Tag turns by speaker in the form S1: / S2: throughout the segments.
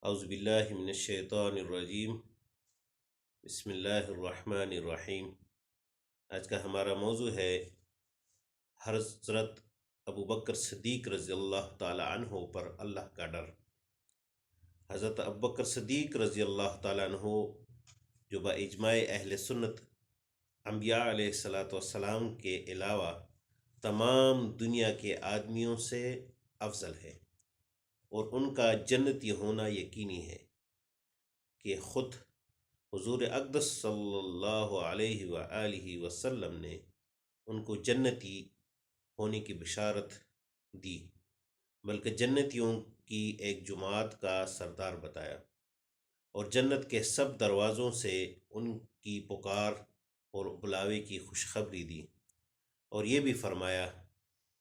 S1: اعوذ باللہ من الشیطان الرجیم، بسم اللہ الرحمن الرحیم۔ آج کا ہمارا موضوع ہے حضرت ابو بکر صدیق رضی اللہ تعالی عنہ پر اللہ کا ڈر۔ حضرت ابو بکر صدیق رضی اللہ تعالی عنہ جو با اجماع اہل سنت انبیاء علیہ السلام کے علاوہ تمام دنیا کے آدمیوں سے افضل ہے، اور ان کا جنتی ہونا یقینی ہے کہ خود حضور اقدس صلی اللہ علیہ وآلہ وسلم نے ان کو جنتی ہونے کی بشارت دی، بلکہ جنتیوں کی ایک جماعت کا سردار بتایا، اور جنت کے سب دروازوں سے ان کی پکار اور بلاوے کی خوشخبری دی، اور یہ بھی فرمایا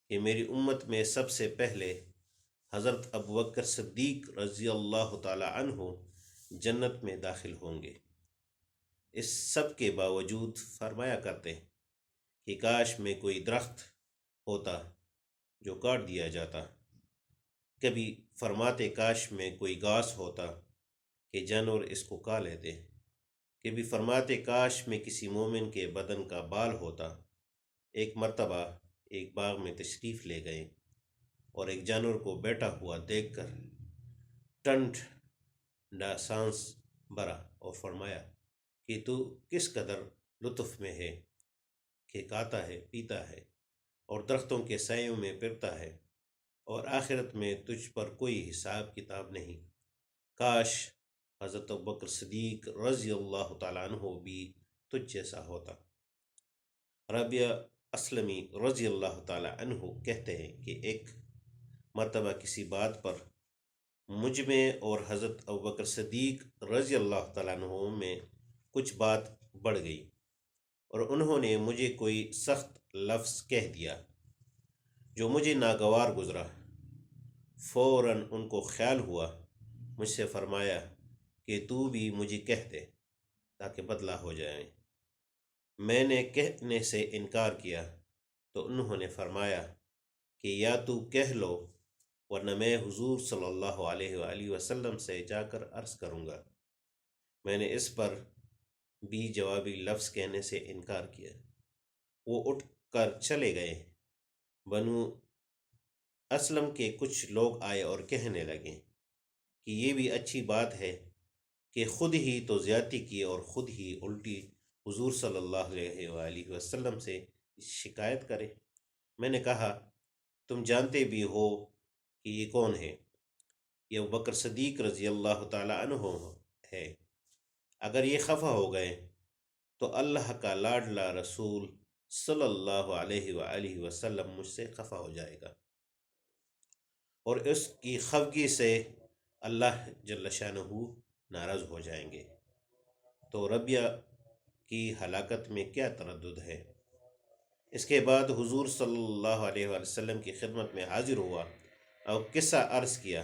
S1: کہ میری امت میں سب سے پہلے حضرت ابو بکر صدیق رضی اللہ تعالی عنہ جنت میں داخل ہوں گے۔ اس سب کے باوجود فرمایا کرتے ہیں کہ کاش میں کوئی درخت ہوتا جو کاٹ دیا جاتا، کبھی فرماتے کاش میں کوئی گھاس ہوتا کہ جانور اس کو کھا لیتے، کبھی فرماتے کاش میں کسی مومن کے بدن کا بال ہوتا۔ ایک مرتبہ ایک باغ میں تشریف لے گئے اور ایک جانور کو بیٹھا ہوا دیکھ کر ٹھنڈا سانس بھرا اور فرمایا کہ تو کس قدر لطف میں ہے کہ کھاتا ہے، پیتا ہے اور درختوں کے سایوں میں پھرتا ہے، اور آخرت میں تجھ پر کوئی حساب کتاب نہیں۔ کاش حضرت ابوبکر صدیق رضی اللہ تعالیٰ عنہ بھی تجھ جیسا ہوتا۔ ربیعہ اسلمی رضی اللہ تعالیٰ عنہ کہتے ہیں کہ ایک مرتبہ کسی بات پر مجھ میں اور حضرت ابوبکر صدیق رضی اللہ تعالیٰ عنہ میں کچھ بات بڑھ گئی، اور انہوں نے مجھے کوئی سخت لفظ کہہ دیا جو مجھے ناگوار گزرا۔ فوراً ان کو خیال ہوا، مجھ سے فرمایا کہ تو بھی مجھے کہہ دے تاکہ بدلہ ہو جائے۔ میں نے کہنے سے انکار کیا تو انہوں نے فرمایا کہ یا تو کہہ لو ورنہ میں حضور صلی اللہ علیہ وآلہ وسلم سے جا کر عرض کروں گا۔ میں نے اس پر بھی جوابی لفظ کہنے سے انکار کیا۔ وہ اٹھ کر چلے گئے۔ بنو اسلم کے کچھ لوگ آئے اور کہنے لگے کہ یہ بھی اچھی بات ہے کہ خود ہی تو زیادتی کی اور خود ہی الٹی حضور صلی اللہ علیہ وآلہ وسلم سے شکایت کرے۔ میں نے کہا تم جانتے بھی ہو کہ یہ کون ہے؟ یہ ابوبکر صدیق رضی اللہ تعالی عنہ ہے۔ اگر یہ خفا ہو گئے تو اللہ کا لاڈلا رسول صلی اللہ علیہ وآلہ وسلم مجھ سے خفا ہو جائے گا، اور اس کی خفگی سے اللہ جل شانہ ناراض ہو جائیں گے۔ تو ربیعہ کی ہلاکت میں کیا تردد ہے؟ اس کے بعد حضور صلی اللہ علیہ وآلہ وسلم کی خدمت میں حاضر ہوا اور قصہ عرض کیا۔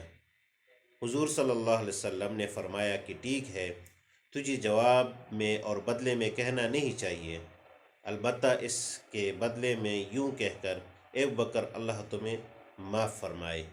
S1: حضور صلی اللہ علیہ وسلم نے فرمایا کہ ٹھیک ہے، تجھے جواب میں اور بدلے میں کہنا نہیں چاہیے، البتہ اس کے بدلے میں یوں کہہ کر اے ابو بکر اللہ تمہیں معاف فرمائے۔